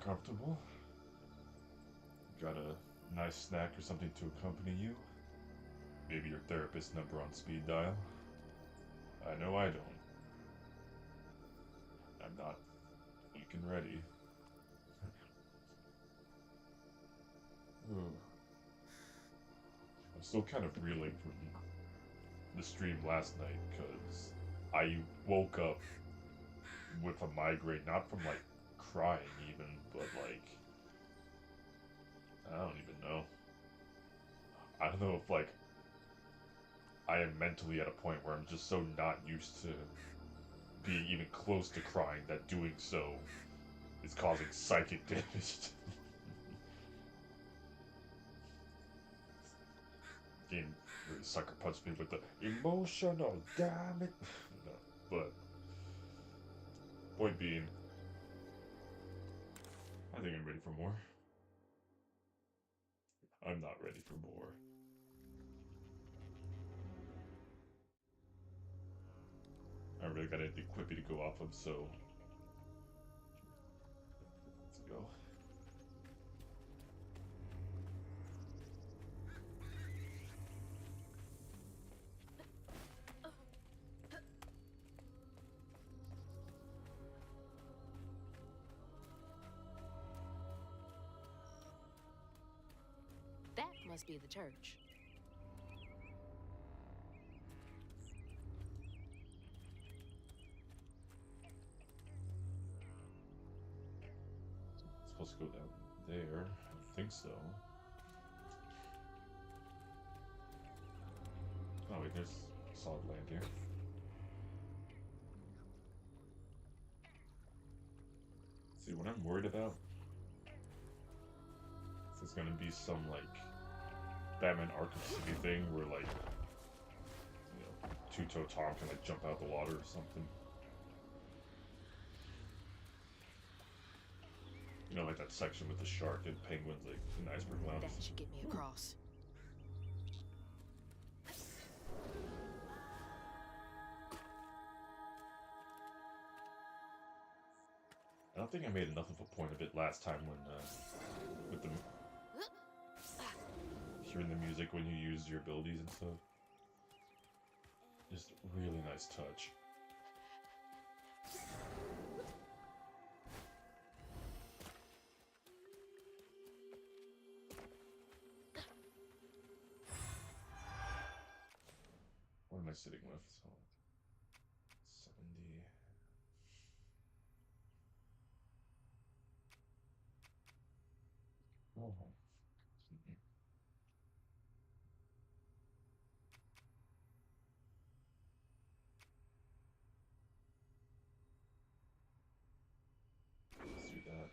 comfortable? Got a nice snack or something to accompany you? Maybe your therapist's number on speed dial? I know I don't. I'm not looking ready. Ooh. I'm still kind of reeling from the stream last night because I woke up with a migraine, not from like crying even, but like I don't even know. I don't know if like I am mentally at a point where I'm just so not used to being even close to crying that doing so is causing psychic damage. Game really sucker punched me with the emotional damage. No, but point being, I think I'm ready for more. I'm not ready for more. I really got anything quippy to go off of, so let's go. That must be the church. It's supposed to go down there. I think so. Oh wait, there's solid land here. See, what I'm worried about is there's gonna be some like Batman Arkham City thing where like, you know, Two-Toe Tom can like jump out the water or something. You know, like that section with the shark and penguins, like in Iceberg Lounge. That should get me across. I don't think I made enough of a point of it last time when, with the hearing the music when you use your abilities and stuff. Just really nice touch. What am I sitting with? So, 70. Oh. Let's do that.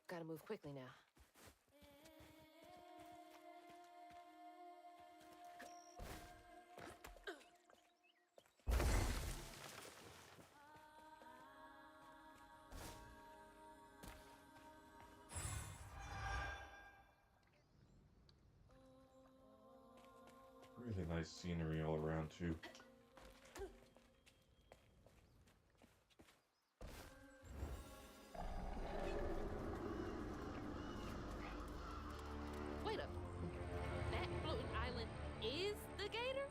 Gotta move quickly now. Really nice scenery all around, too. Wait up. That floating island is the gator?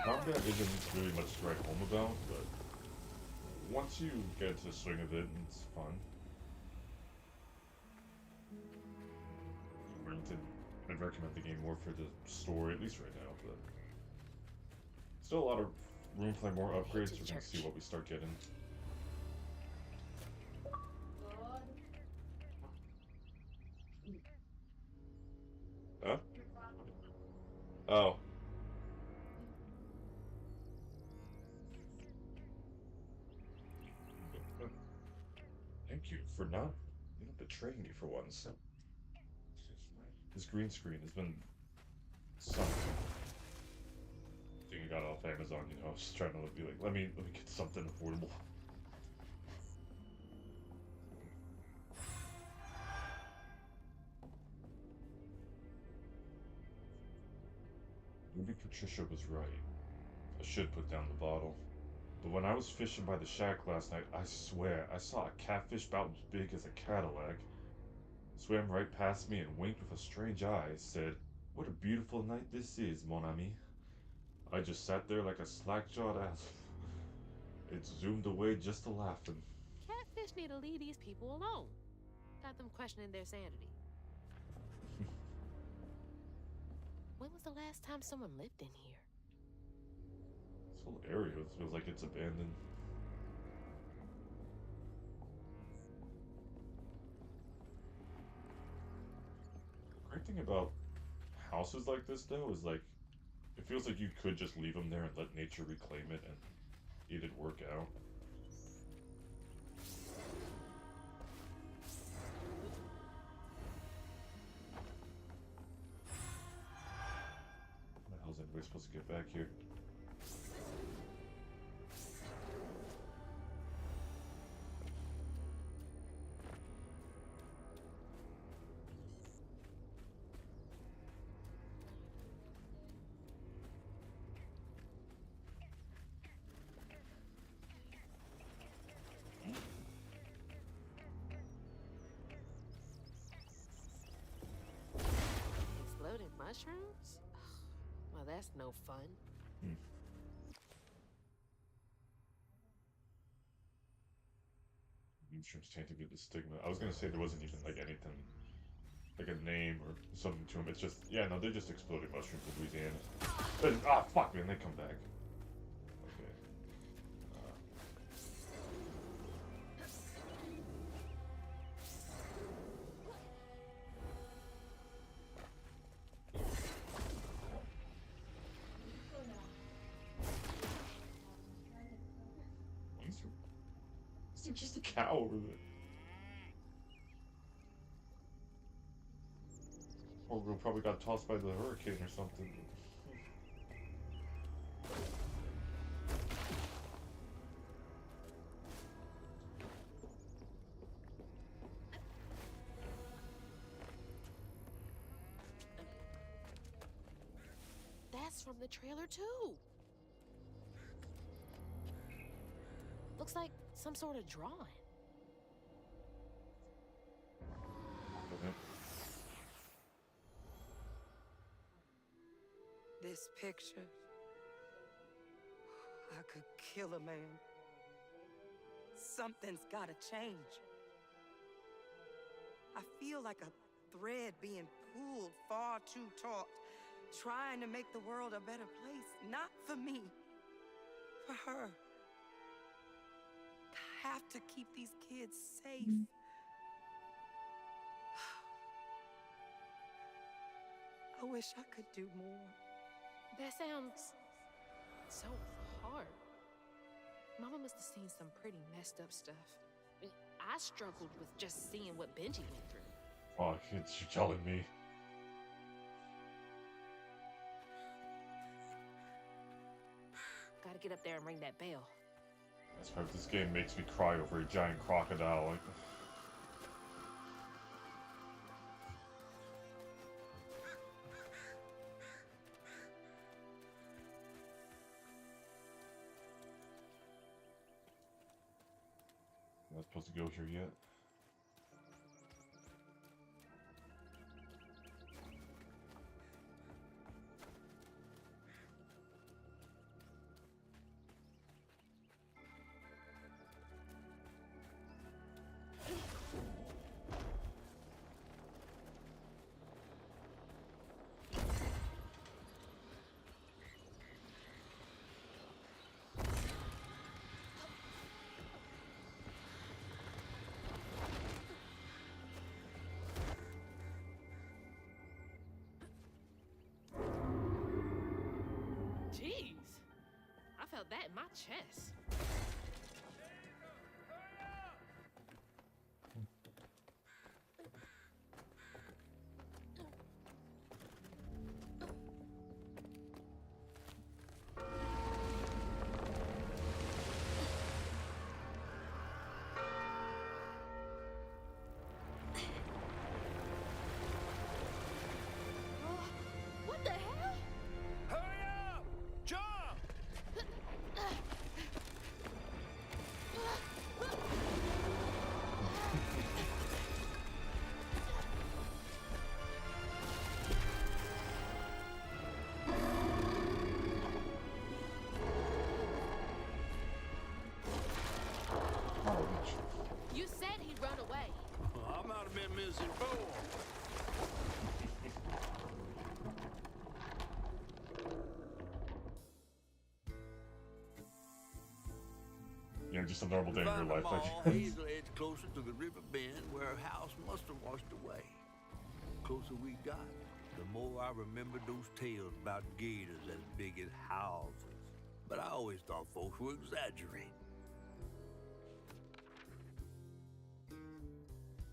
combat isn't really much to write home about, but once you get into the swing of it, it's fun. I'd recommend the game more for the story, at least right now, but still a lot of room to play more upgrades. We're gonna see what we start getting. Huh? Oh. Thank you for not, betraying me for once. This green screen has been sunk. I think I got it off Amazon, I was just trying to be like, let me get something affordable. Maybe Patricia was right. I should put down the bottle. But when I was fishing by the shack last night, I swear I saw a catfish about as big as a Cadillac. Swam right past me and winked with a strange eye, said, "What a beautiful night this is, mon ami." I just sat there like a slack-jawed ass. It zoomed away just a laughing. Catfish need to leave these people alone. Got them questioning their sanity. When was the last time someone lived in here? This whole area feels like it's abandoned. The great thing about houses like this, though, is like, it feels like you could just leave them there and let nature reclaim it and it'd work out. How the hell's anybody supposed to get back here? Exploding mushrooms? Well, that's no fun. Mushrooms tend to get the stigma. I was gonna say there wasn't even like anything, like a name or something to them. It's just, yeah, no, they're just exploding mushrooms in Louisiana. Fuck, man, they come back. Okay. Is there just a cow over there? Or we probably got tossed by the hurricane or something. That's from the trailer, too. Looks like some sort of drawing. Okay. This picture, I could kill a man. Something's gotta change. I feel like a thread being pulled far too taut, trying to make the world a better place. Not for me, for her. I have to keep these kids safe. I wish I could do more. That sounds so hard. Mama must have seen some pretty messed up stuff. I struggled with just seeing what Benji went through. Fuck, it's you telling me. Gotta get up there and ring that bell. That's right, this game makes me cry over a giant crocodile. Like, I'm not supposed to go here yet. that in my chest? What the hell? Hurry up! Jump! You said he'd run away. I might have been misinformed. You know, just a normal day in your Found life, them I all. guess. Hazel edged closer to the river bend where her house must have washed away. The closer we got, the more I remembered those tales about gators as big as houses. But I always thought folks were exaggerating.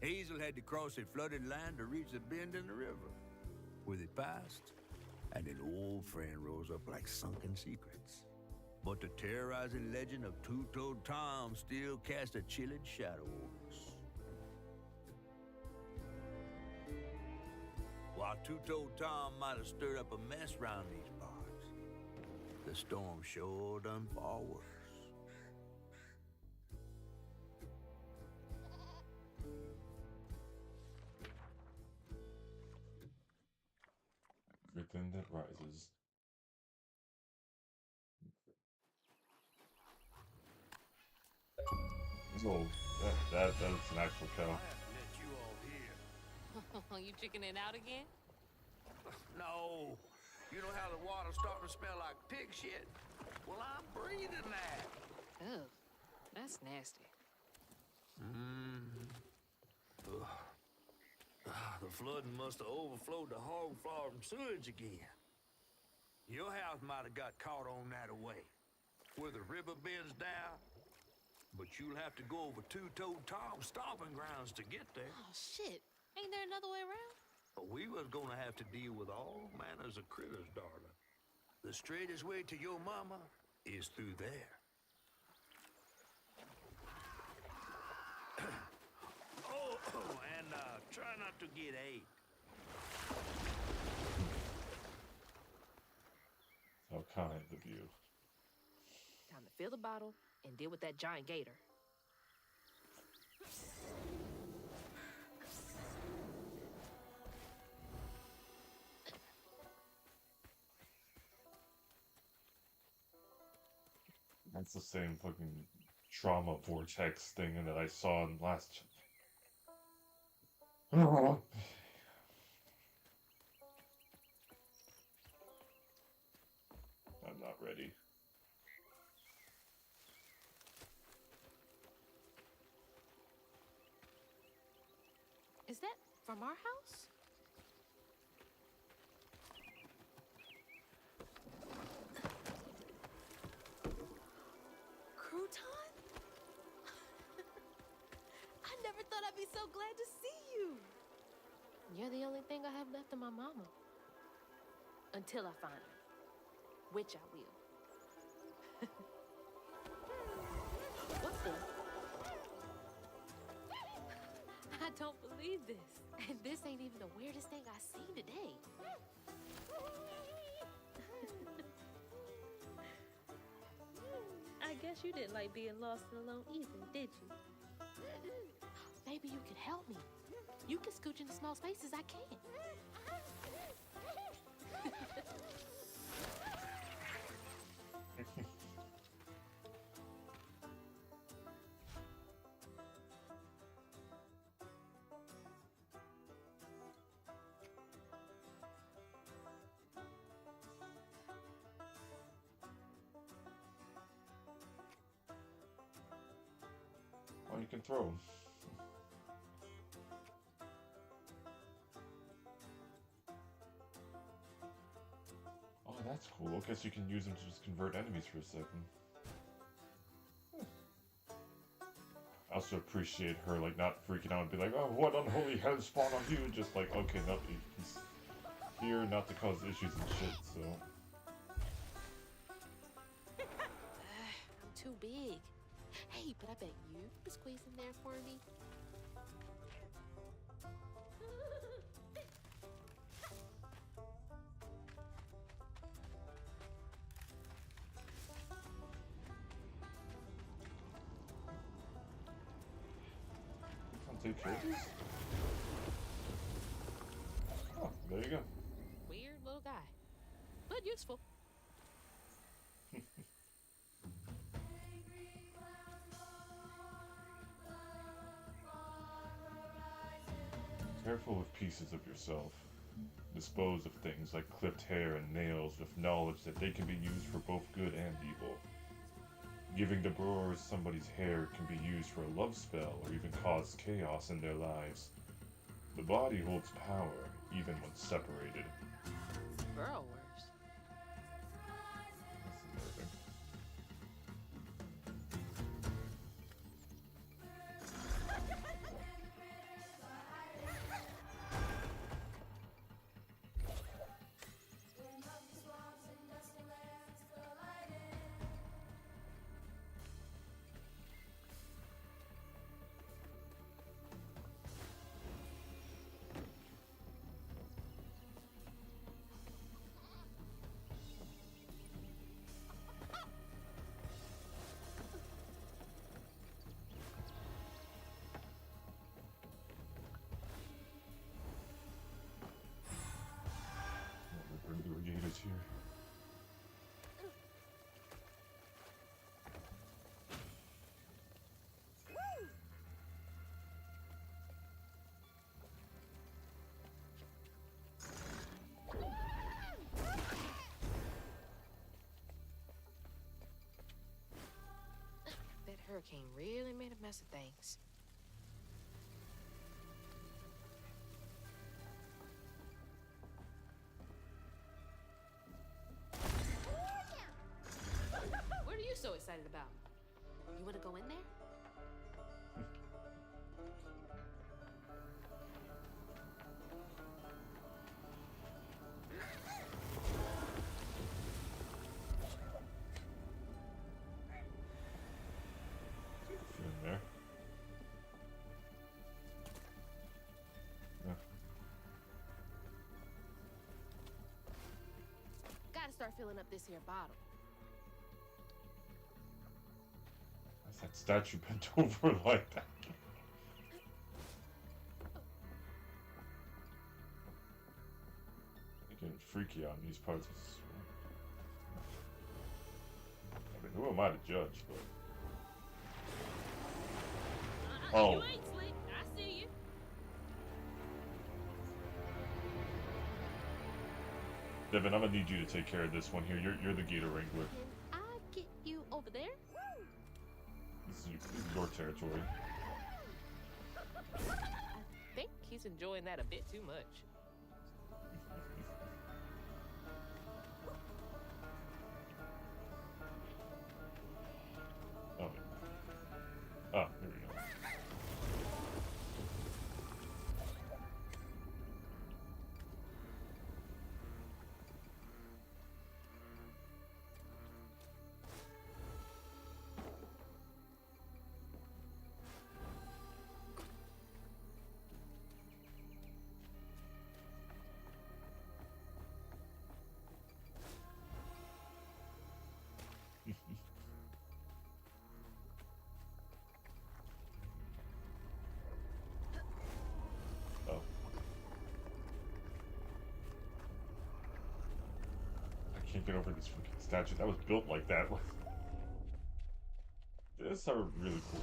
Hazel had to cross a flooded land to reach the bend in the river, where they passed, and an old friend rose up like sunken secrets. But the terrorizing legend of Two-Toed Tom still cast a chilling shadow over us. While Two-Toed Tom might have stirred up a mess round these parts, the storm sure done far worse. Everything that rises. Oh, that's an actual cow. I have to let you all here. You chickening out again? No. You know how the water's starting to smell like pig shit? Well, I'm breathing that. Ugh, that's nasty. The flooding must have overflowed the hog farm sewage again. Your house might have got caught on that away, where the river bends down. But you'll have to go over Two-Toed Tom's stomping grounds to get there. Oh, shit. Ain't there another way around? But we was gonna have to deal with all manners of critters, darling. The straightest way to your mama is through there. And try not to get ate. How kind of you. Time to fill the bottle and deal with that giant gator. That's the same fucking trauma vortex thing that I saw in last. I'm not ready. Is that from our house? Crouton? I never thought I'd be so glad to see you. You're the only thing I have left of my mama. Until I find her. Which I will. What's the... I don't believe this. And this ain't even the weirdest thing I've seen today. I guess you didn't like being lost and alone either, did you? Maybe you could help me. You can scooch into small spaces I can't. Oh, you can throw them. Oh, that's cool. Okay, so you can use them to just convert enemies for a second. I also appreciate her like not freaking out and be like, oh, what unholy hell spawned on you? Just like, okay, no, he's here not to cause issues and shit. So I'm too big. Hey, but I bet you could squeeze in there for me. I'll take care of this. Oh, there you go. Weird little guy, but useful. Careful with pieces of yourself. Dispose of things like clipped hair and nails with knowledge that they can be used for both good and evil. Giving the brewers somebody's hair can be used for a love spell or even cause chaos in their lives. The body holds power, even when separated. Burrowers. That's nerving. The gate is here. That hurricane really made a mess of things. What are you so excited about? You want to go in there? Get in there. Yeah. Gotta start filling up this here bottle. Why's that statue bent over like that? It's getting freaky out in these parts. I mean, who am I to judge? But oh, You ain't slick. I see you. Devin, I'm gonna need you to take care of this one here. You're the Gator Wrangler. Can I get you over there? This is your territory. I think he's enjoying that a bit too much. Oh, ah, here we go. Oh. I can't get over this freaking statue that was built like that. This are really cool.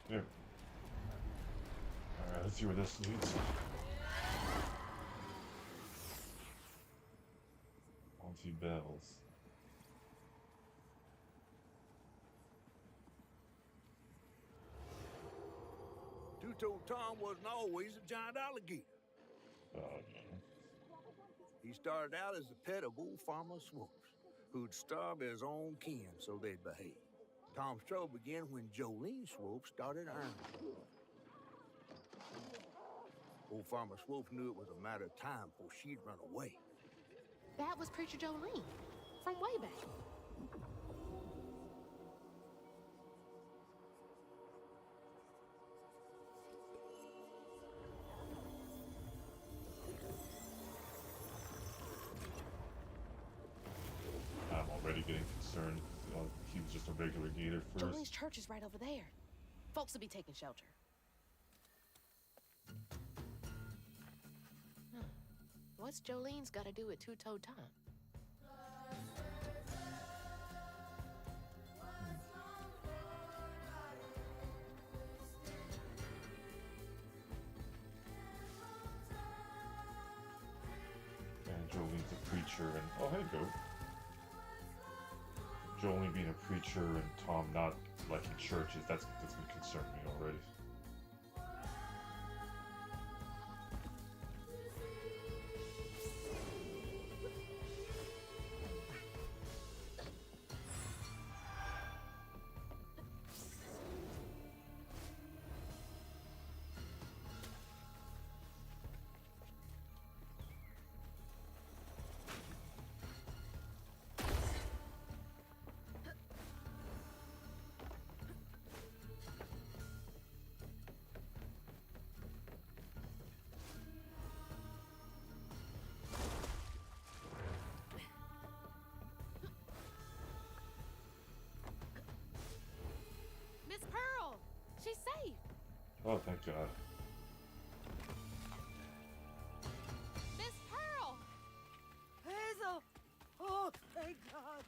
Here. Alright, let's see where this leads. Bells. Two-Toed Tom wasn't always a giant alligator. No. He started out as the pet of old Farmer Swoops, who'd starve his own kin so they'd behave. Tom's trouble began when Jolene Swope started ironing. Old Farmer Swope knew it was a matter of time before she'd run away. That was Preacher Jolene from way back. I'm already getting concerned. He was just a regular gator first. Jolene's church is right over there. Folks will be taking shelter. Huh. What's Jolene's got to do with Two-Toed Tom? And Jolene's a preacher, and oh, hey, Goat. Jolene being a preacher and Tom not liking churches, that's gonna concern me already. Miss Pearl! She's safe! Oh, thank God. Miss Pearl! Hazel! Oh, thank God.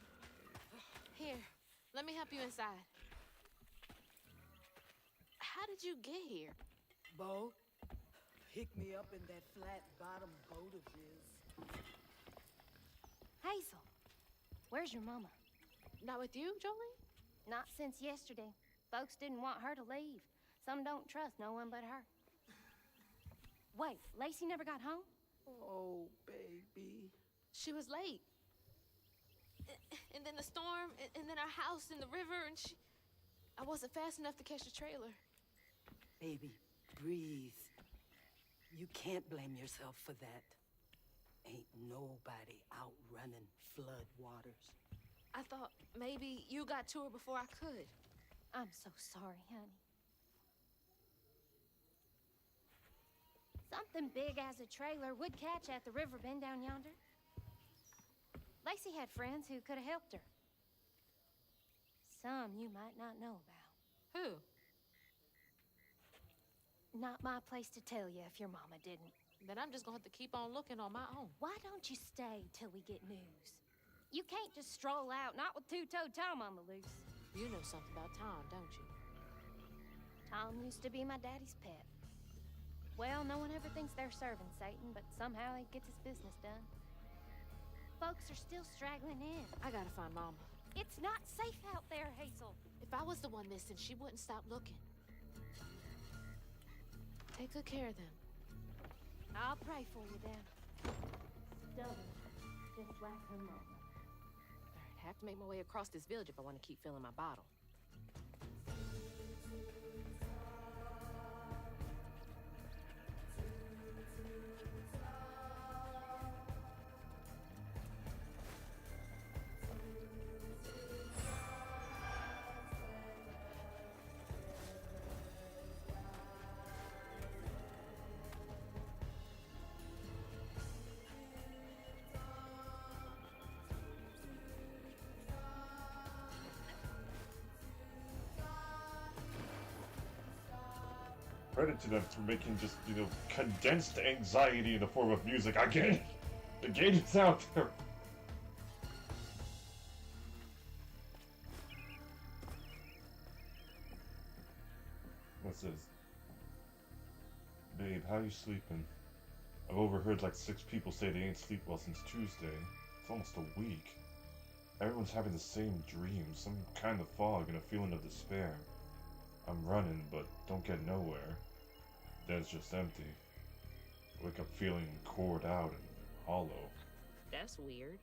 Here, let me help you inside. How did you get here? Bo, pick me up in that flat-bottom boat of his. Hazel, where's your mama? Not with you, Jolene? Not since yesterday. Folks didn't want her to leave. Some don't trust no one but her. Wait, Lacey never got home? Oh, baby. She was late. And then the storm, and then our house in the river, and I wasn't fast enough to catch the trailer. Baby, breathe. You can't blame yourself for that. Ain't nobody outrunning flood waters. I thought maybe you got to her before I could. I'm so sorry, honey. Something big as a trailer would catch at the river bend down yonder. Lacey had friends who could have helped her. Some you might not know about. Who? Not my place to tell you if your mama didn't. Then I'm just gonna have to keep on looking on my own. Why don't you stay till we get news? You can't just stroll out, not with Two-Toed Tom on the loose. You know something about Tom, don't you? Tom used to be my daddy's pet. Well, no one ever thinks they're serving Satan, but somehow he gets his business done. Folks are still straggling in. I gotta find Mama. It's not safe out there, Hazel. If I was the one missing, she wouldn't stop looking. Take good care of them. I'll pray for you then. Stubborn, just like her mama. I have to make my way across this village if I want to keep filling my bottle. Credit to them for making just, condensed anxiety in the form of music. Again, the gate is out there. What's this? Babe, how you sleeping? I've overheard like 6 people say they ain't sleep well since Tuesday. It's almost a week. Everyone's having the same dreams, some kind of fog and a feeling of despair. I'm running, but don't get nowhere. Then it's just empty. I wake up feeling cored out and hollow. That's weird.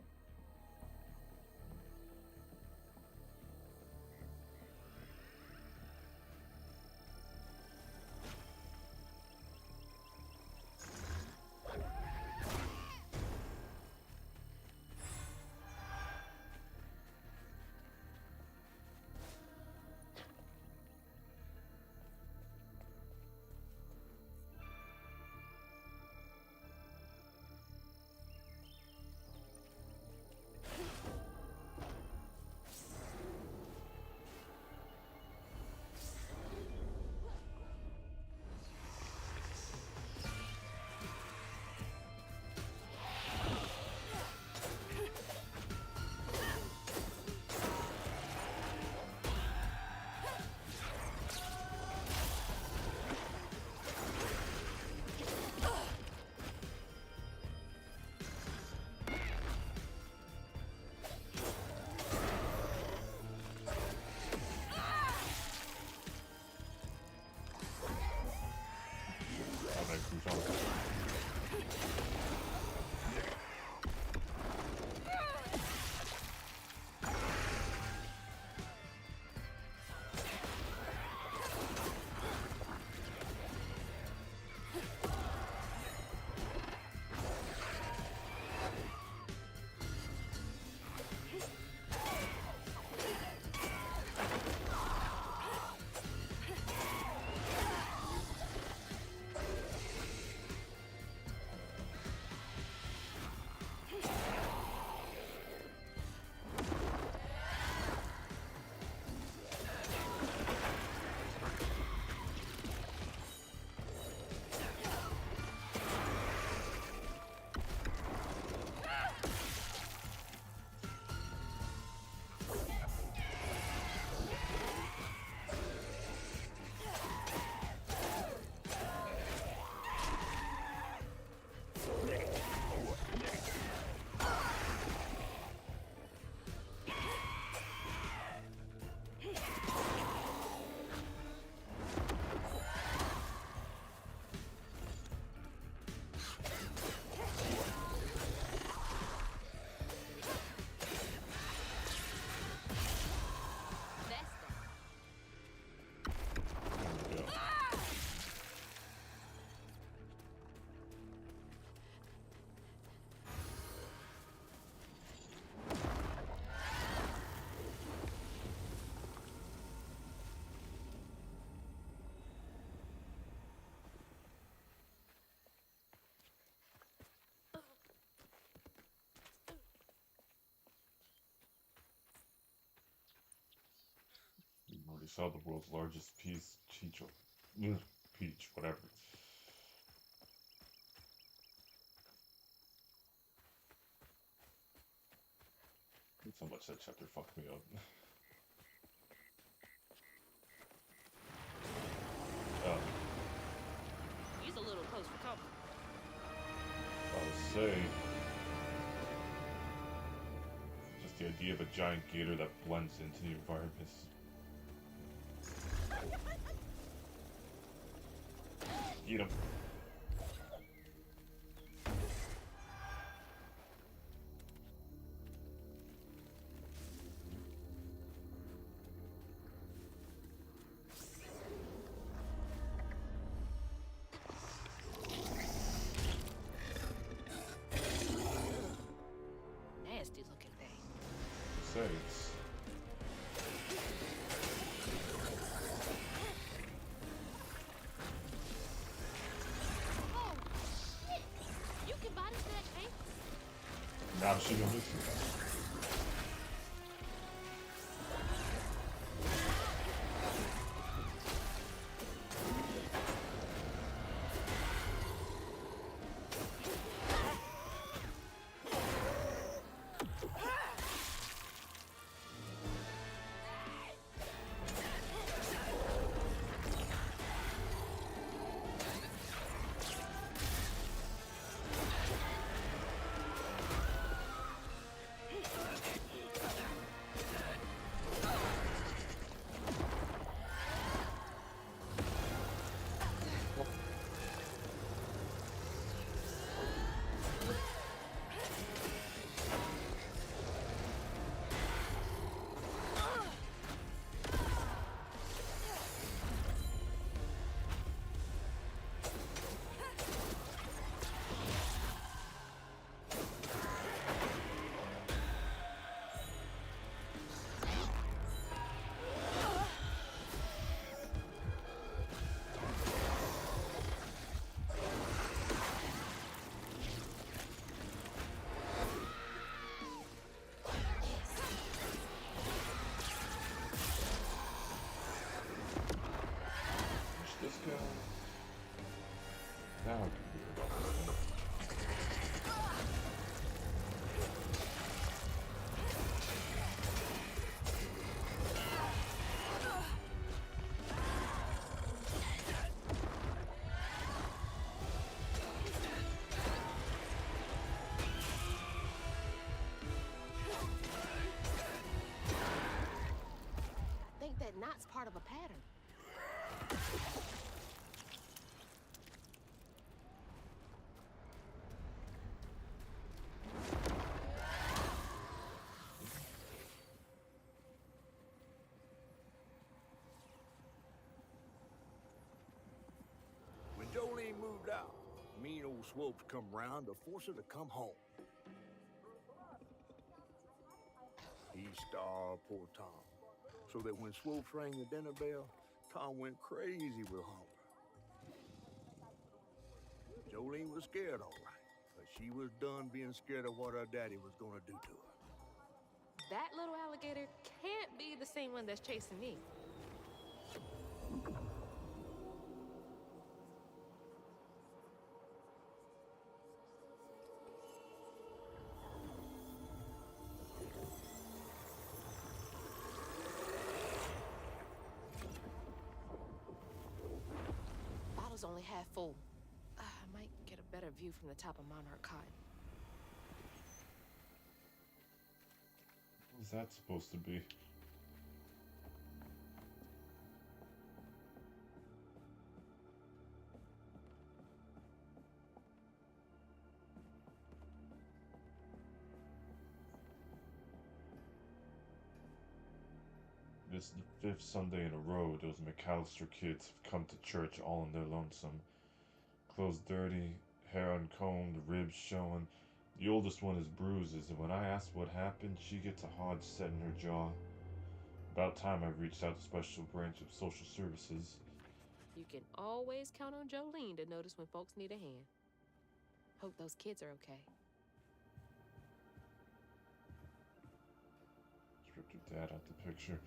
We saw the world's largest peach, whatever. So much that chapter fucked me up. He's a little close for comfort. I would say, just the idea of a giant gator that blends into the environment. Eat him. Nasty looking thing. Say it's Oh, shit! You can body snatch ants? now she gonna listen. Now I can hear about this. I think that knot's part of a pattern. When Jolene moved out, mean old Swopes come round to force her to come home. He starved poor Tom, so that when Swopes rang the dinner bell, Tom went crazy with hunger. Jolene was scared, all right, but she was done being scared of what her daddy was gonna do to her. That little alligator can't be the same one that's chasing me. Bottle's only half full. I might get a better view from the top of Monarch Cotton. What's that supposed to be? This is the 5th Sunday in a row those McAllister kids have come to church all in their lonesome. Clothes dirty, hair uncombed, ribs showing. The oldest one has bruises, and when I ask what happened, she gets a hard set in her jaw. About time I reached out to Special Branch of Social Services. You can always count on Jolene to notice when folks need a hand. Hope those kids are okay. Stripped your dad out the picture.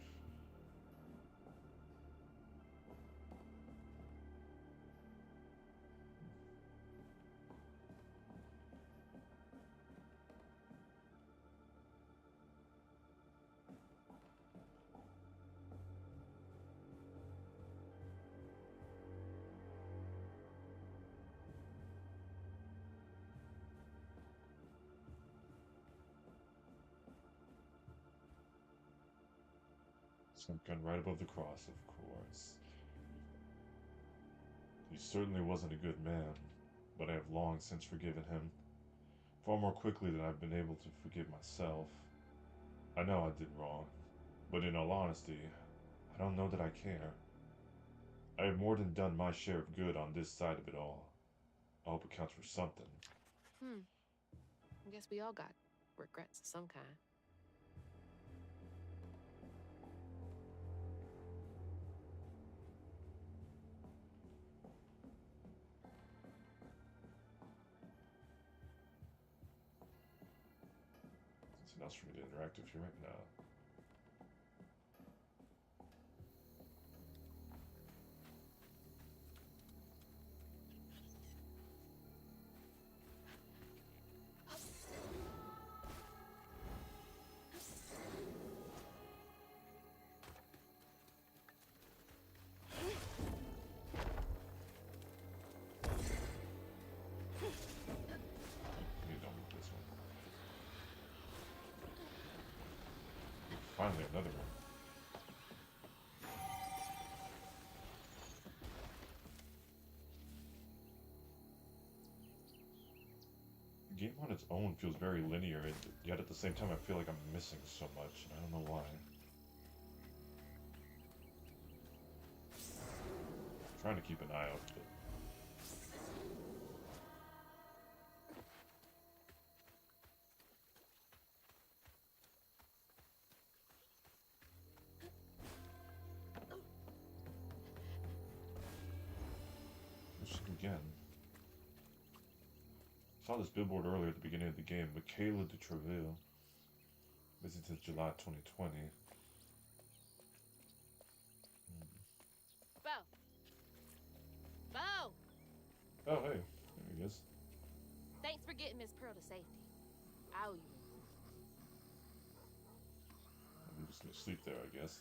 Some gun right above the cross, of course. He certainly wasn't a good man, but I have long since forgiven him. Far more quickly than I've been able to forgive myself. I know I did wrong, but in all honesty, I don't know that I care. I have more than done my share of good on this side of it all. I hope it counts for something. I guess we all got regrets of some kind. Something else for me to interact with you right now. You don't need this one. Finally, another one. The game on its own feels very linear, and yet at the same time I feel like I'm missing so much, and I don't know why. I'm trying to keep an eye out, but... Again. Saw this billboard earlier at the beginning of the game. Michaela de Treville. Visited July 2020. Bo! Bo! Oh, hey. There he is. Thanks for getting Miss Pearl to safety. I owe you one. I'm just gonna sleep there, I guess.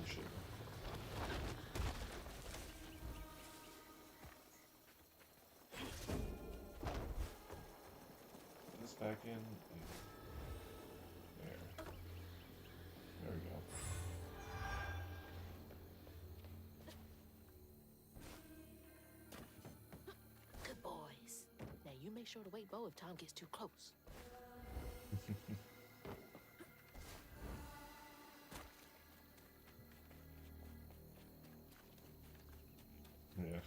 Oh, shit. Put this back in. There. There we go. Good boys. Now you make sure to wake Bo if Tom gets too close. Yeah.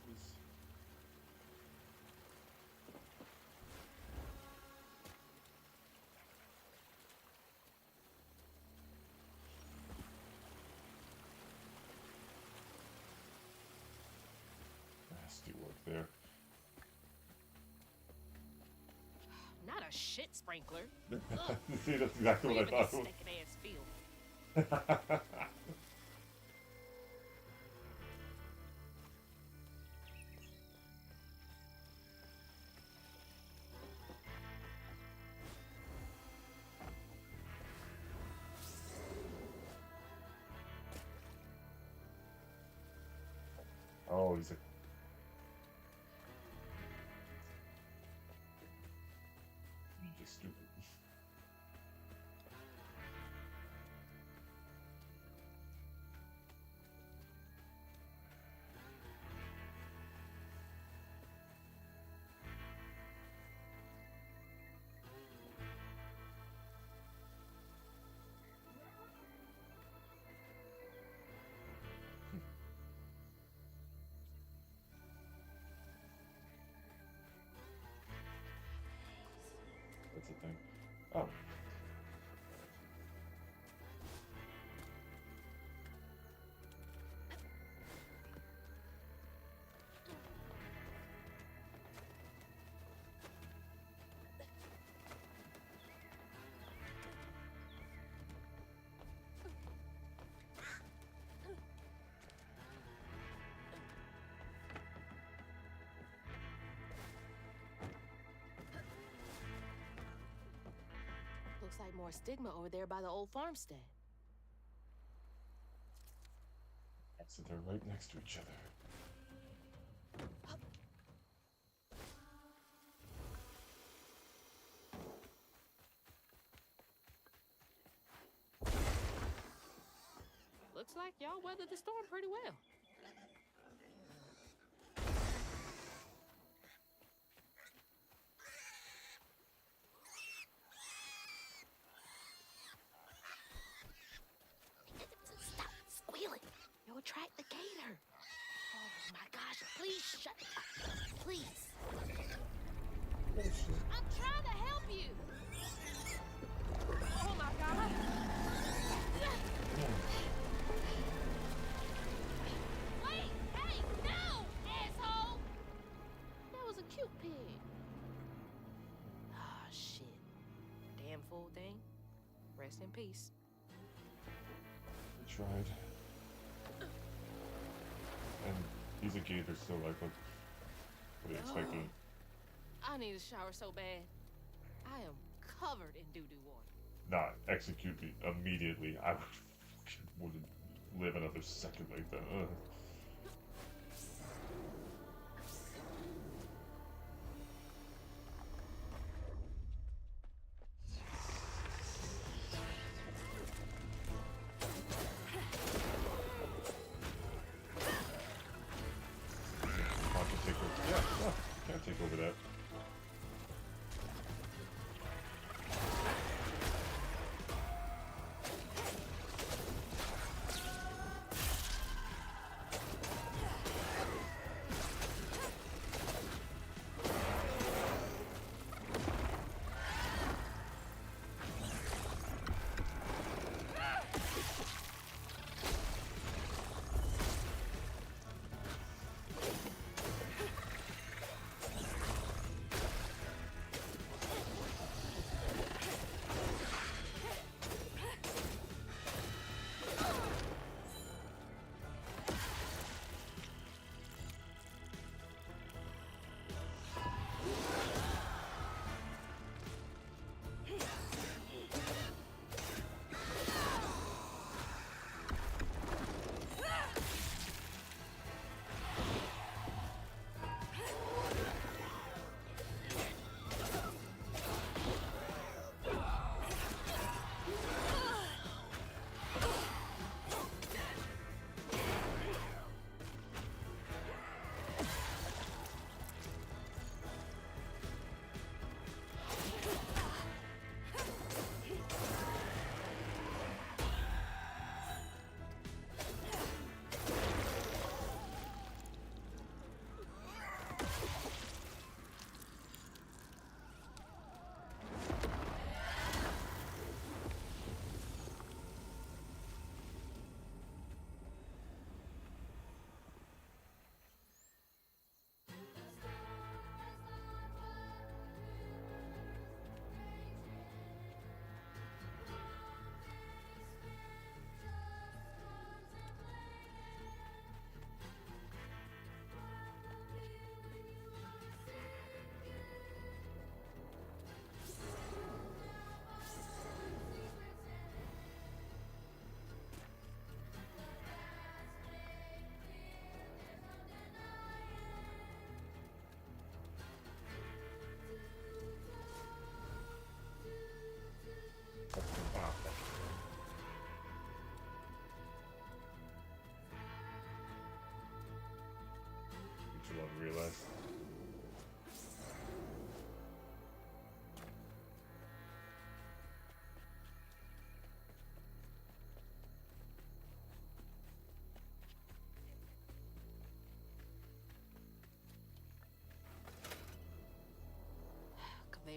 This- Nasty work there. Not a shit sprinkler. See, that's exactly what I thought. Stinking ass field. Oh, he's like. You're just stupid. That's the thing. Oh. Looks like more stigma over there by the old farmstead. So they're right next to each other. Looks like y'all weathered the storm pretty well. Stop squealing. You'll attract the gator. Oh my gosh, please shut up. Please. I'm trying to help you. Oh my god. Wait, hey, no, asshole. That was a cute pig. Ah, shit. Damn fool thing. Rest in peace. I tried. And he's a gator, so like, what are you expecting? I need a shower so bad. I am covered in doo-doo water. Not execute me immediately. I wouldn't live another second like that. Ugh.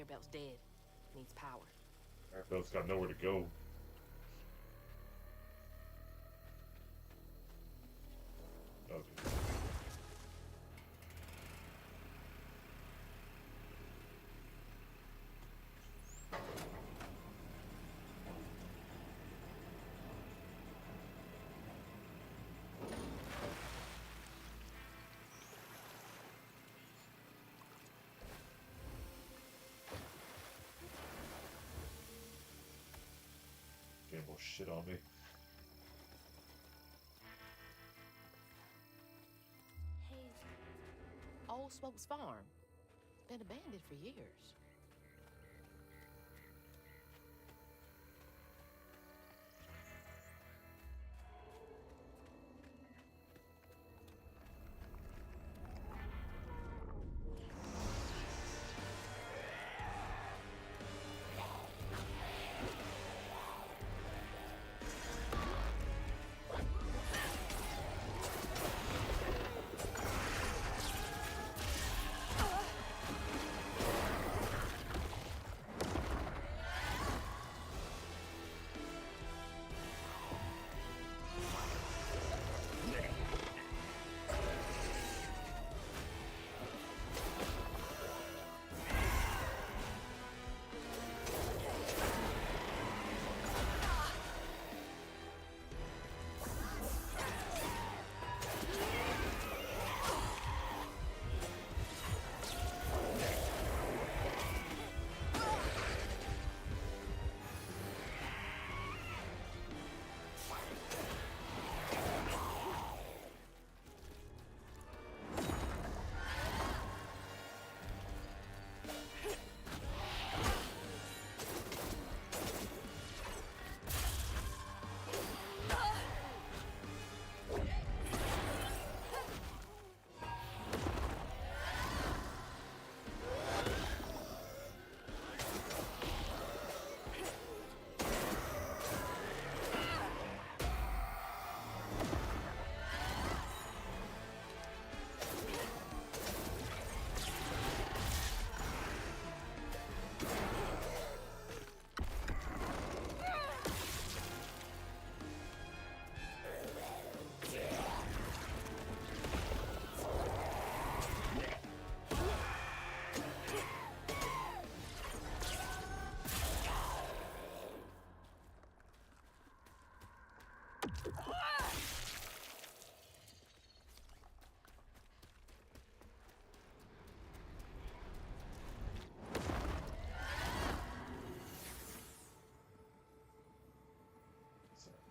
conveyor belt's dead. Needs power. Conveyor belt's got nowhere to go. Okay. Getting more shit on me. Hey, Old Smokes Farm. Been abandoned for years.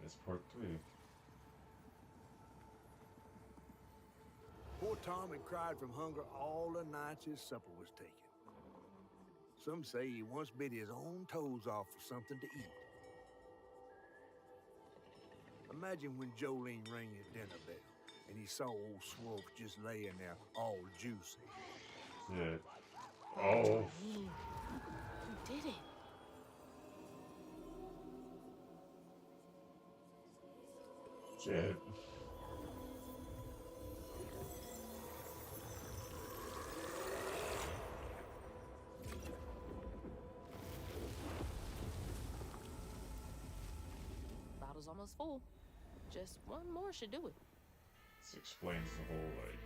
It's part 3. Poor Tom had cried from hunger all the nights his supper was taken. Some say he once bit his own toes off for something to eat. Imagine when Jolene rang his dinner bell and he saw old Swolf just laying there all juicy. Yeah. Oh. Who did it? Shit. Bottle's almost full. Just one more should do it. This explains the whole, like...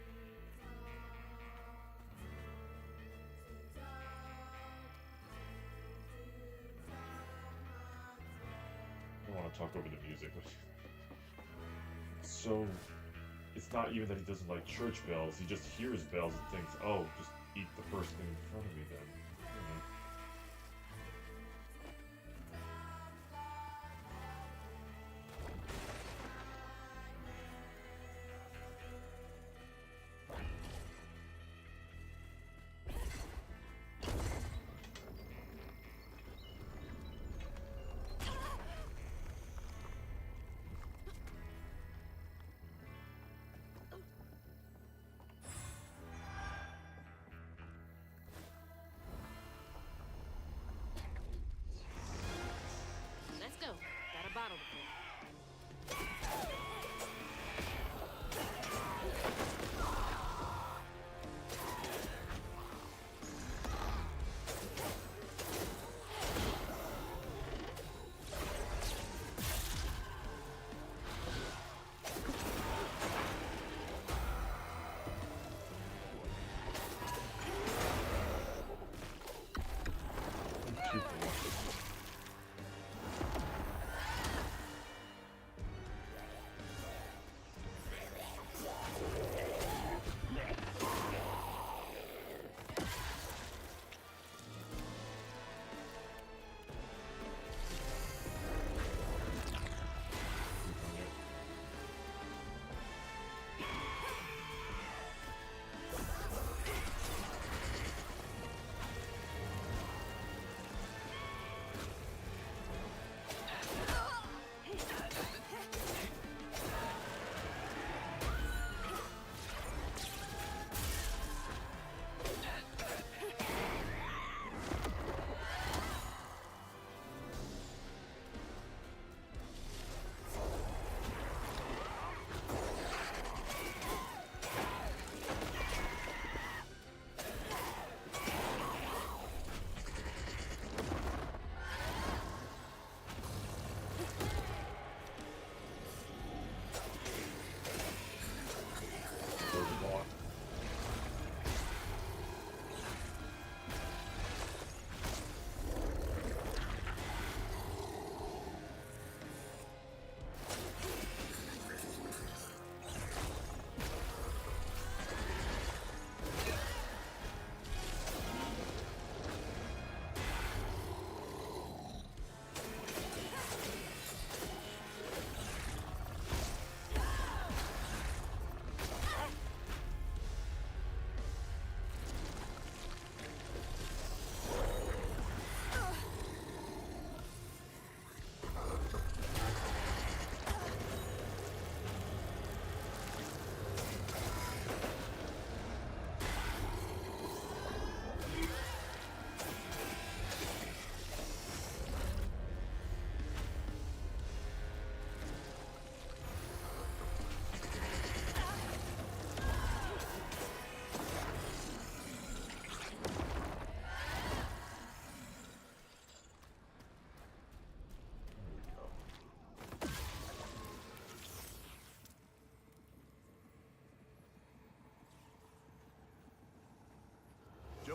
I don't want to talk over the music, but... So, it's not even that he doesn't like church bells, he just hears bells and thinks, oh, just eat the first thing in front of me then.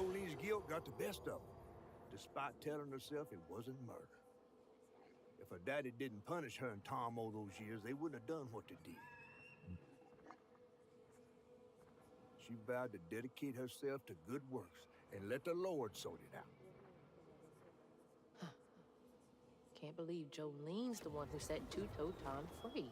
Jolene's guilt got the best of her, despite telling herself it wasn't murder. If her daddy didn't punish her and Tom all those years, they wouldn't have done what they did. She vowed to dedicate herself to good works and let the Lord sort it out. Can't believe Jolene's the one who set Two-Toe Tom free.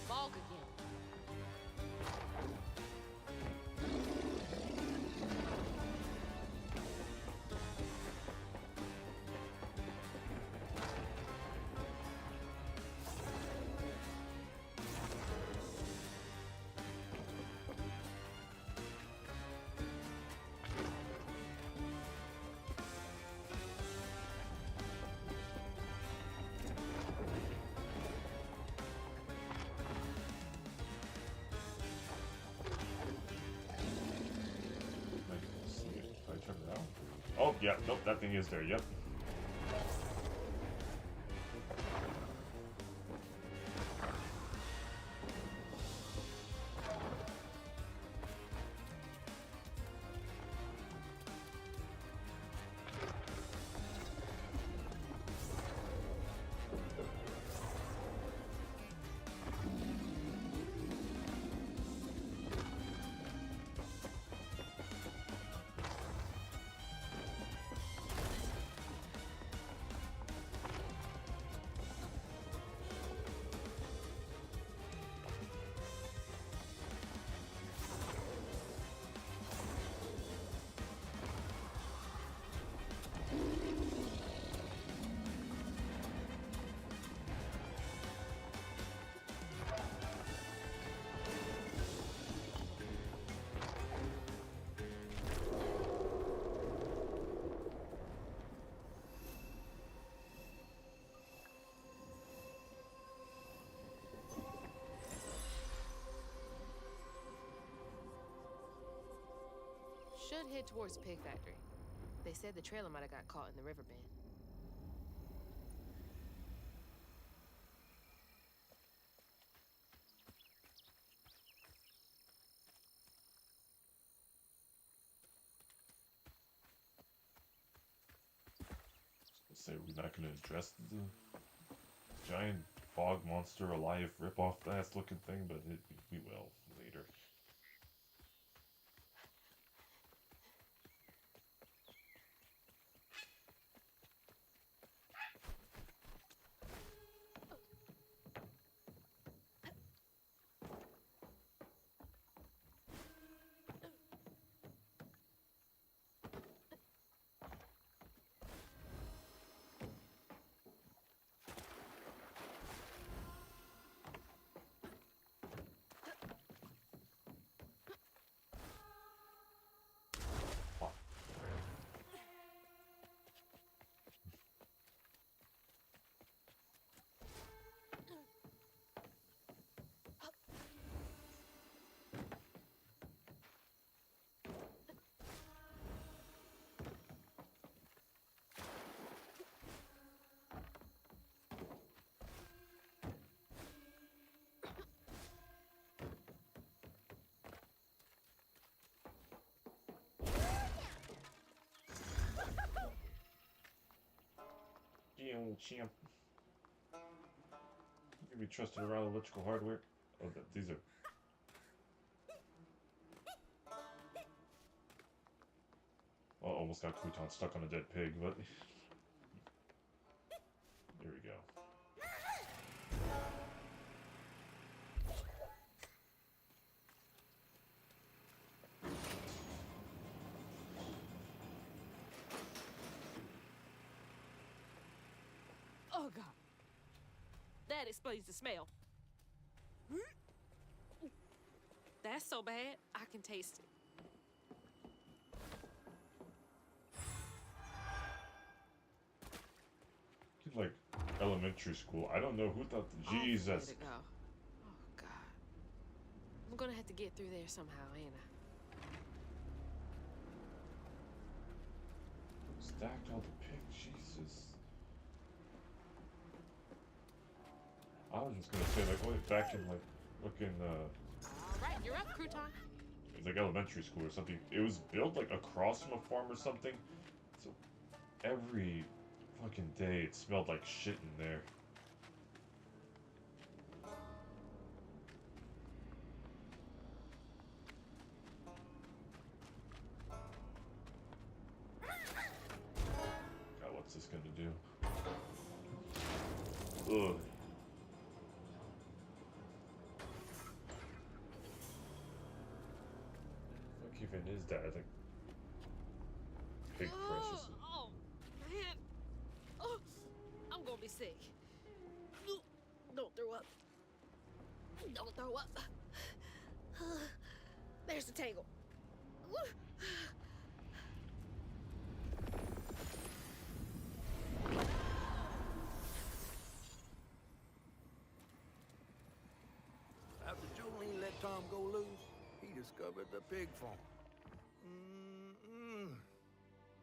Fog again. Let's see if I turn it out. Oh, yeah, nope, that thing is there, yep. Should head towards the pig factory. They said the trailer might have got caught in the river bend. Say we're not gonna address the giant fog monster alive rip-off ass looking thing, but we will later. Old champ. You can be trusted around electrical hardware. Oh, these are. Well, almost got Crouton stuck on a dead pig, but. Here we go. Oh, God. That explains the smell. That's so bad, I can taste it. Like elementary school. I don't know who thought. Jesus. Oh, God. I'm gonna have to get through there somehow, ain't I? Stacked all the pick, Jesus. I was just gonna say, like, way back in, like, looking, All right, you're up, Crouton. it was like elementary school or something. It was built, like, across from a farm or something. So every fucking day it smelled like shit in there. God, what's this gonna do? Ugh. What even is that? I think pig precious. Oh, man. Oh, I'm gonna be sick. Don't throw up. Don't throw up. There's the tangle. After Jolene let Tom go loose, he discovered the pig farm.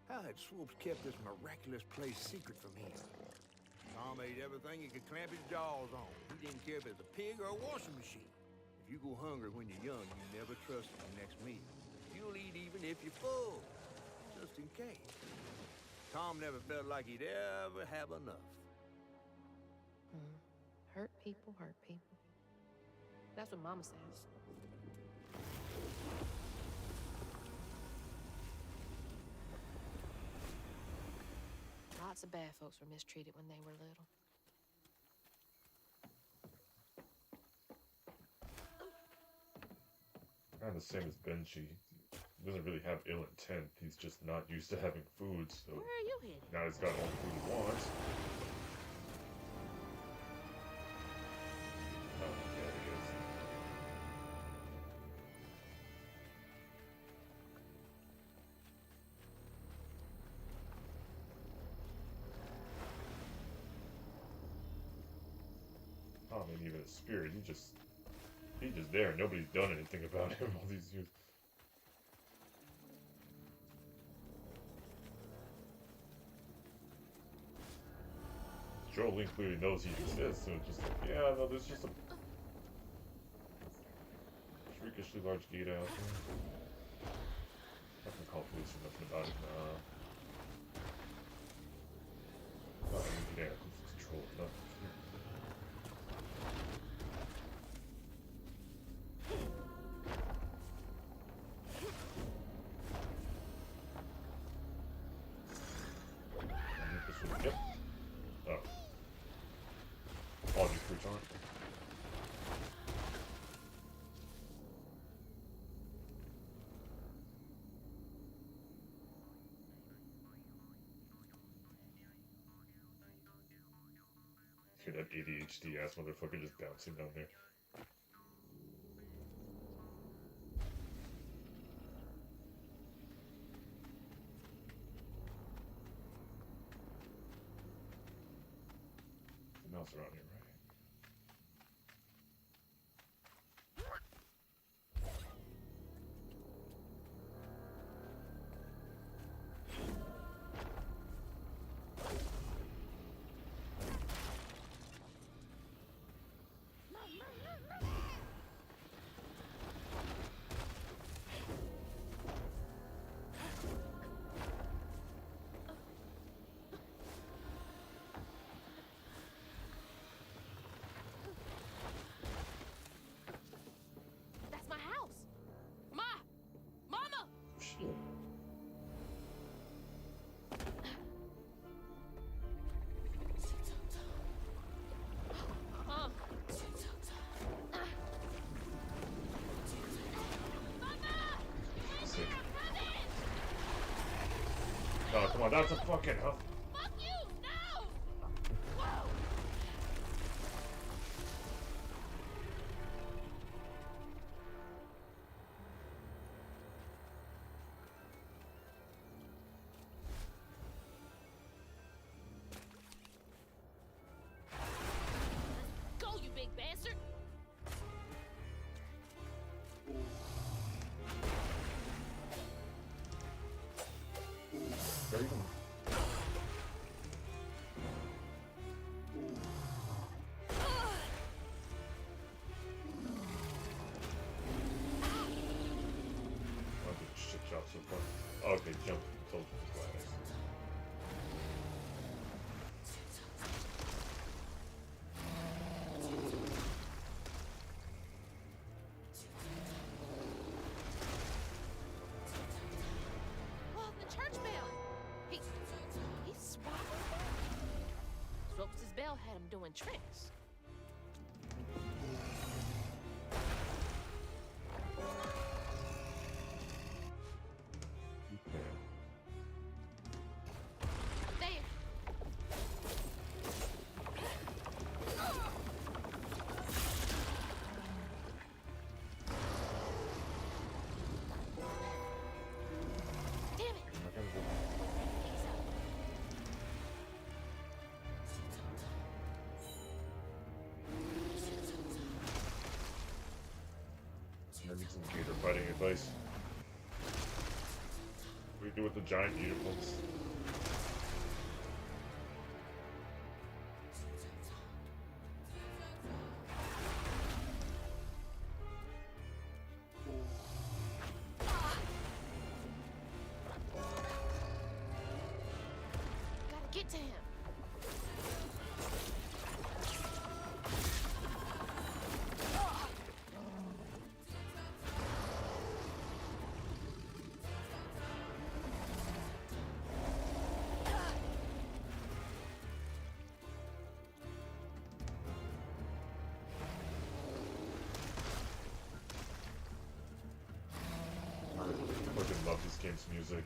How had Swoops kept this miraculous place secret from him? Tom ate everything he could clamp his jaws on. He didn't care if it was a pig or a washing machine. If you go hungry when you're young, you never trust your next meal. You'll eat even if you're full, just in case. Tom never felt like he'd ever have enough. Hurt people hurt people. That's what Mama says. Lots of bad folks were mistreated when they were little. Kind of the same as Benji. He doesn't really have ill intent. He's just not used to having food, so Where are you headed? now he's got all the food he wants. Oh, yeah, he is. Tom ain't even a spirit. He's just there. Nobody's done anything about him all these years. Jolene clearly knows he exists, so it's just like, yeah, no, there's just a freakishly large gate out there. I'm not gonna call police or nothing about it. Nah. I mean, yeah, who's control of nothing. Yep. Oh. All these fruits aren't. Hear that ADHD ass motherfucker just bouncing down there. Nothing else around here, right? That's my house. Mama! Shit. Sick. Oh, come on, that's a fucking hell. Fuck you! No! Whoa! Go, you big bastard! There you go. I'll do shit shot so far. Okay, jump. Told you this way. Well, the church bell. He swapped that? Swaps' bell had him doing tricks. There. Damn it. I need some gator fighting advice. What do you do with the giant unicorns? Gotta get to him. I fucking love this game's music.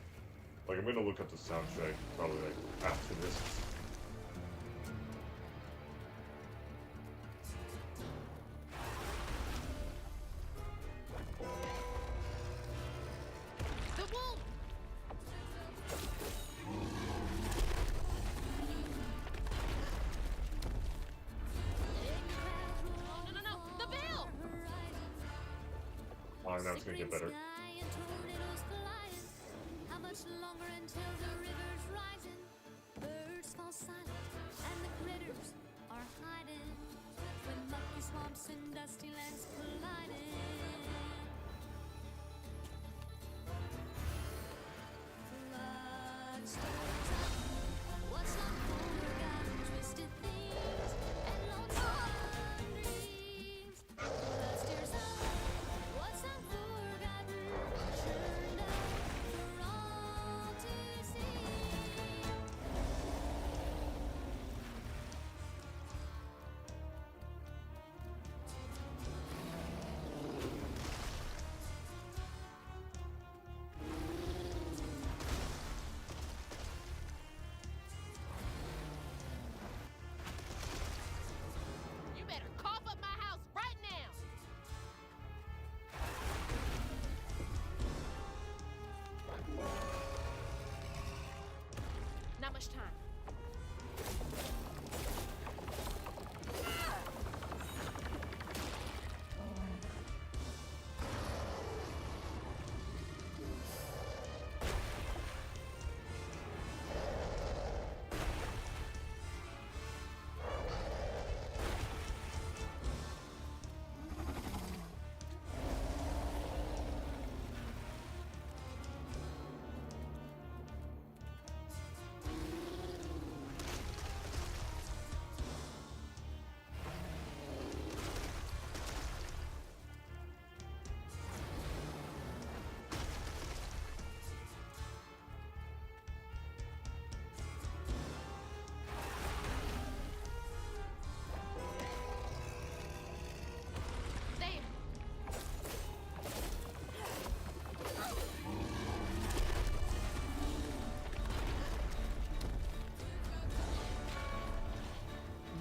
Like, I'm gonna look up the soundtrack probably like after this. The wolf. No. The bell. Oh, now it's gonna get better. How much longer until the river's rising? Birds fall silent and the critters are hiding when mucky swamps and dusty lands colliding. Flood stirs up what's not forgotten, twisted things and lonesome dreams. Flood stirs up what's not forgotten, churned up for all to see. You better cough up my house right now. Not much time.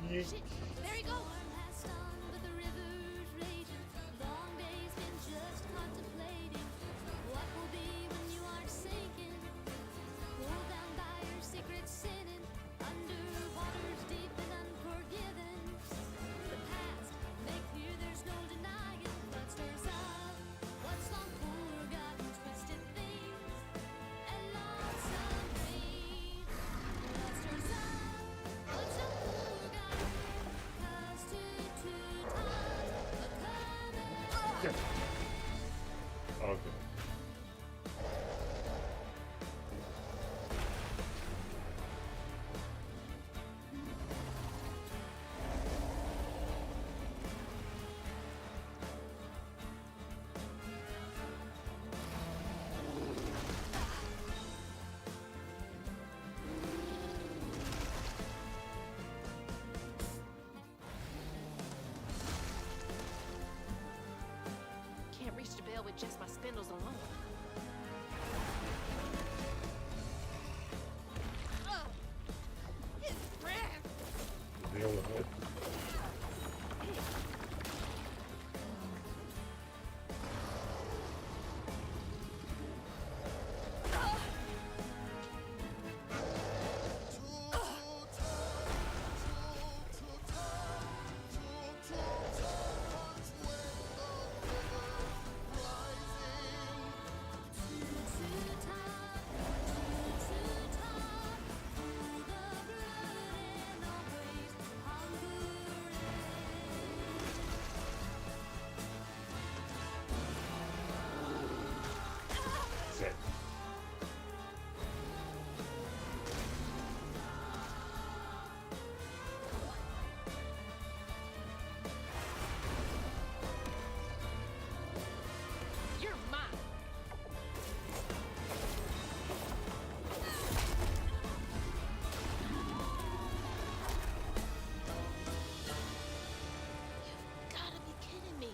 There. Shit. There he goes. Storm has stung, but the river's raging. Long days been just contemplating what will be when you aren't sinking. Pulled down by your secret sinning, under waters deep and unforgiven. The past, make clear there's no denying. Blood stirs up what's long forgotten, twisted things and lonesome dreams. reached the bell with just my spindles alone. His breath! Deal with it. That's it. You're mine! You've gotta be kidding me.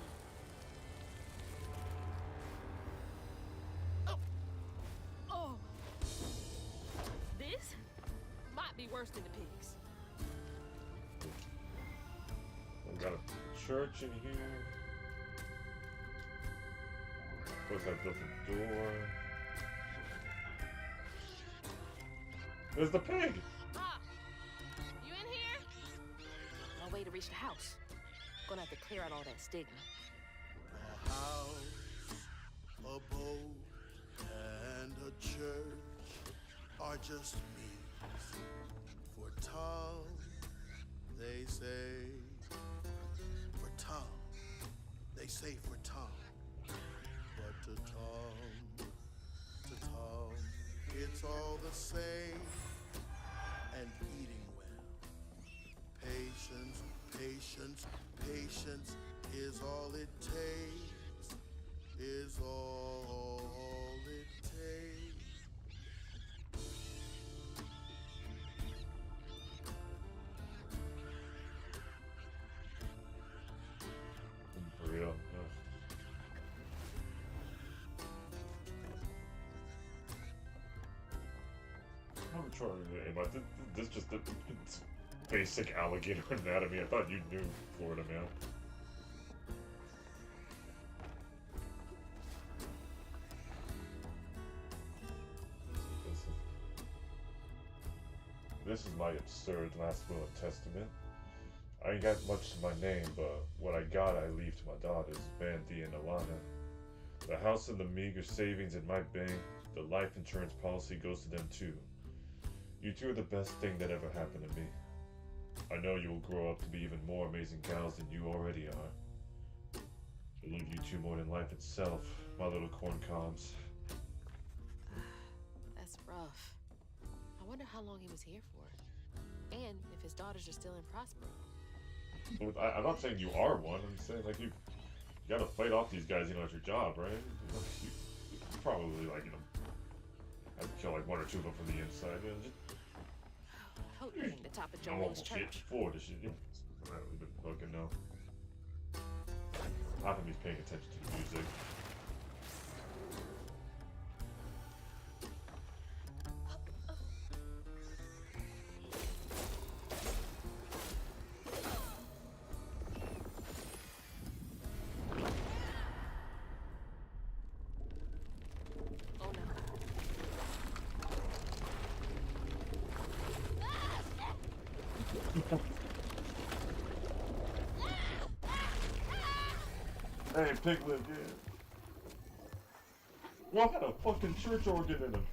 Oh. Oh. This might be worse than the pigs. We got a church in here. What's that built a door? There's the pig! Ah! You in here? No way to reach the house. Gonna have to clear out all that stigma. A house, a boat, and a church are just means for Tom, they say. For Tom, they say for Tom. But to Tom, it's all the same. And eating well. Patience, patience, patience is all it takes. Is all it takes. For real. I'm trying to name, but this just it's basic alligator anatomy. I thought you knew Florida, man. This is my absurd last will and testament. I ain't got much to my name, but what I got I leave to my daughters, Vandy and Alana. The house and the meager savings in my bank, the life insurance policy goes to them too. You two are the best thing that ever happened to me. I know you will grow up to be even more amazing gals than you already are. I love you two more than life itself, my little corn cobs. That's rough. I wonder how long he was here for. And if his daughters are still in Prospero. I'm not saying you are one. I'm saying like you gotta fight off these guys, at your job, right? You probably have to kill like one or two of them from the inside. I hope you ain't the top of Normal Jolene's shit church. before this shit. I haven't been looking now. Half of me's paying attention to the music. Oh no. Hey, Piglet, yeah. What got a fucking church organ in him?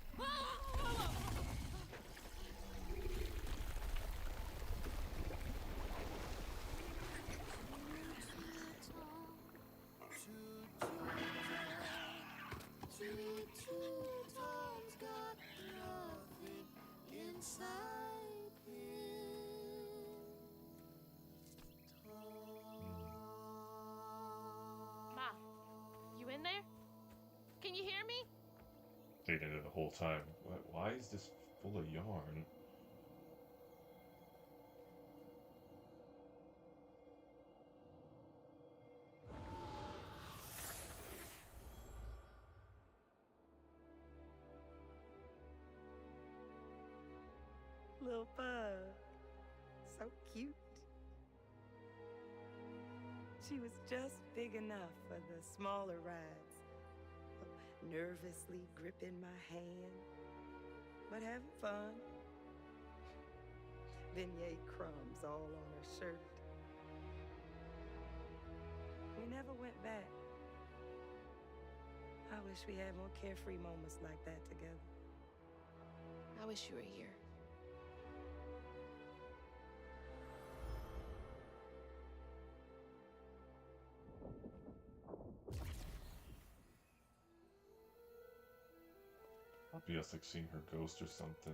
Tom's got nothing inside him. Ma, you in there? Can you hear me? Stayed in it the whole time. Why is this full of yarn? little pug. So cute. She was just big enough for the smaller rides, nervously gripping my hand, but having fun. Beignet crumbs all on her shirt. We never went back. I wish we had more carefree moments like that together. I wish you were here. I'll be like seeing her ghost or something.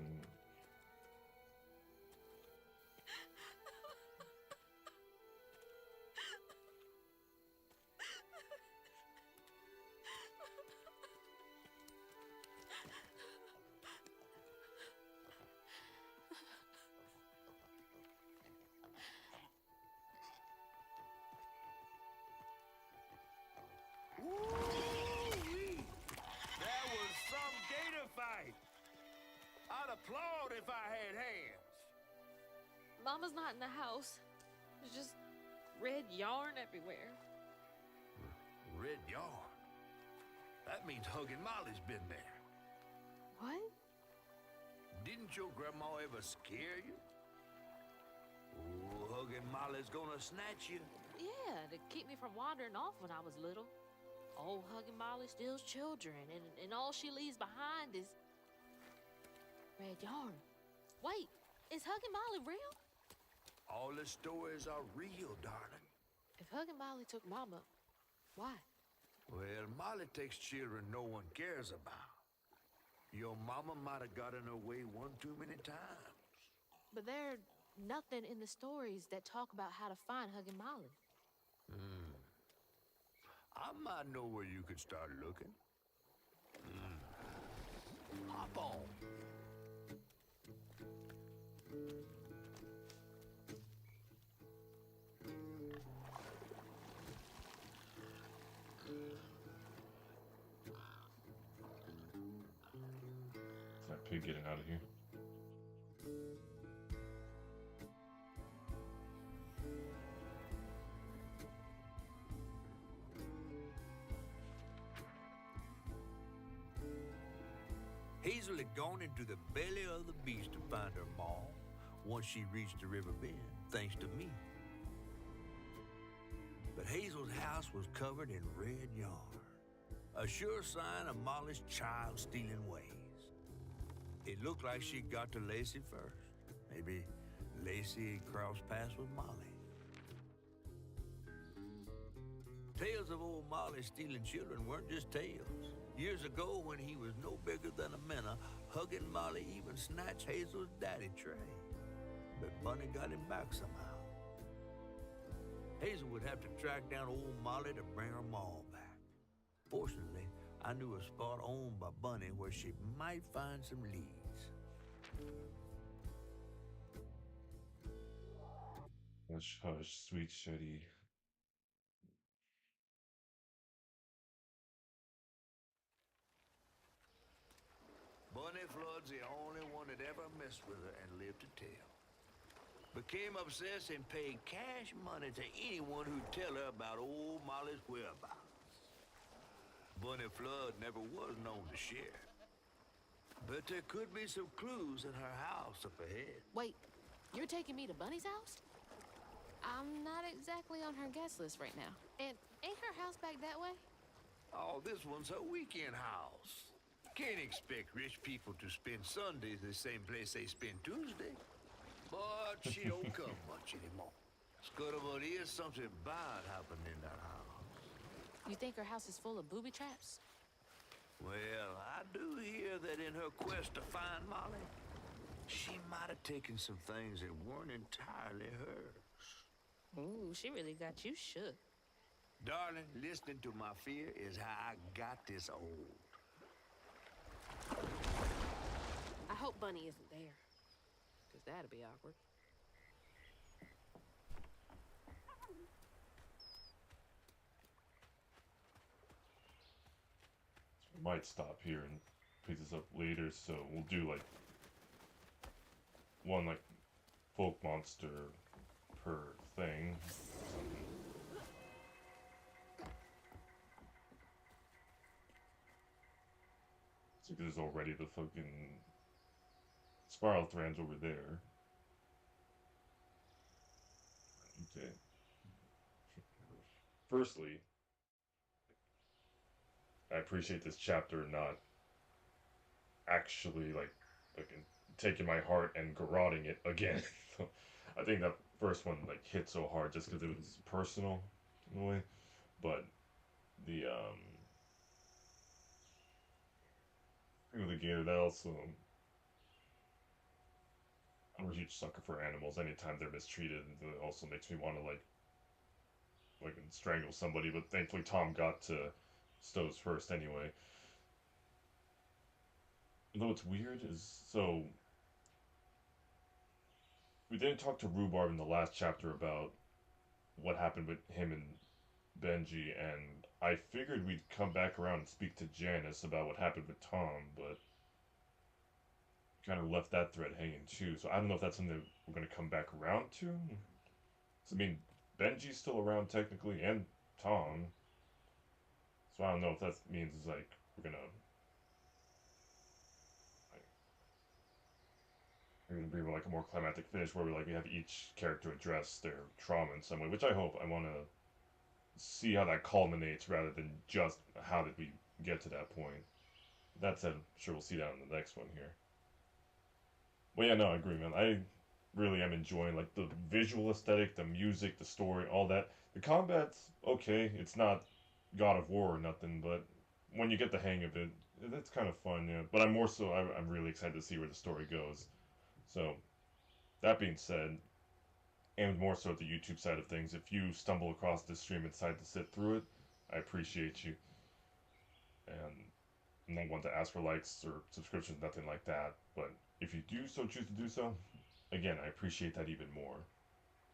Woo-wee! That was some gator fight. I'd applaud if I had hands. Mama's not in the house. There's just red yarn everywhere. Red yarn. That means Huggin' Molly's been there. What? Didn't your grandma ever scare you? Oh, Huggin' Molly's gonna snatch you. Yeah, to keep me from wandering off when I was little. Old Huggin' Molly steals children, and all she leaves behind is red yarn. Wait, is Huggin' Molly real? All the stories are real, darling. If Huggin' Molly took Mama, why? Well, Molly takes children no one cares about. Your mama might have gotten away one too many times. But there's nothing in the stories that talk about how to find Huggin' Molly. I might know where you could start looking. Hop on. Is that pig getting out of here? Hazel had gone into the belly of the beast to find her maw once she reached the river bend, thanks to me. But Hazel's house was covered in red yarn, a sure sign of Molly's child-stealing ways. It looked like she got to Lacey first. Maybe Lacey crossed paths with Molly. Tales of old Molly stealing children weren't just tales. Years ago, when he was no bigger than a minnow, Huggin' Molly even snatched Hazel's daddy, Trey. But Bunny got him back somehow. Hazel would have to track down old Molly to bring her maw back. Fortunately, I knew a spot owned by Bunny where she might find some leads. Hush, hush, sweet Shetty. Bunny Flood's the only one that ever messed with her and lived to tell. Became obsessed and paid cash money to anyone who'd tell her about old Molly's whereabouts. Bunny Flood never was known to share. But there could be some clues in her house up ahead. Wait, you're taking me to Bunny's house? I'm not exactly on her guest list right now. And ain't her house back that way? Oh, this one's her weekend house. Can't expect rich people to spend Sundays the same place they spend Tuesday. But she don't come much anymore. Scuttlebutt is something bad happened in that house. You think her house is full of booby traps? Well, I do hear that in her quest to find Molly, she might have taken some things that weren't entirely hers. Ooh, she really got you shook. Darling, listening to my fear is how I got this old. I hope Bunny isn't there. Because that'd be awkward. We might stop here and pick this up later, so we'll do like one like folk monster per thing. So there's already the fucking spiral strands over there. Okay. Firstly, I appreciate this chapter not actually like taking my heart and garroting it again. I think that first one like hit so hard just because it was personal in a way, but the thing with the gator that also I'm a huge sucker for animals. Anytime they're mistreated, it also makes me want to like strangle somebody. But thankfully Tom got to Stowe's first anyway. Though it's weird is so we didn't talk to Rhubarb in the last chapter about what happened with him and Benji, and I figured we'd come back around and speak to Janice about what happened with Tom, but kind of left that thread hanging too. So I don't know if that's something we're going to come back around to. So, I mean, Benji's still around technically, and Tom. So I don't know if that means like we're gonna be like a more climactic finish where we have each character address their trauma in some way, which I hope. I want to see how that culminates rather than just how did we get to that point. That said, I'm sure we'll see that in the next one here. Well, yeah, no, I agree, man. I really am enjoying like the visual aesthetic, the music, the story, all that. The combat's okay. It's not God of War or nothing, but when you get the hang of it, it's kind of fun, yeah. But I'm more so, I'm really excited to see where the story goes. So, that being said, and more so at the YouTube side of things, if you stumble across this stream and decide to sit through it, I appreciate you. And I'm not one to ask for likes or subscriptions, nothing like that. But if you do so choose to do so, again, I appreciate that even more.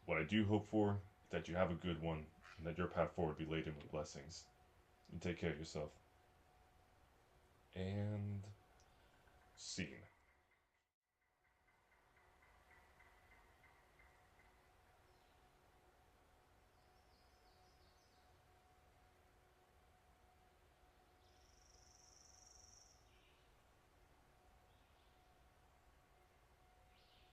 What I do hope for is that you have a good one and that your path forward be laden with blessings. And take care of yourself. And scene.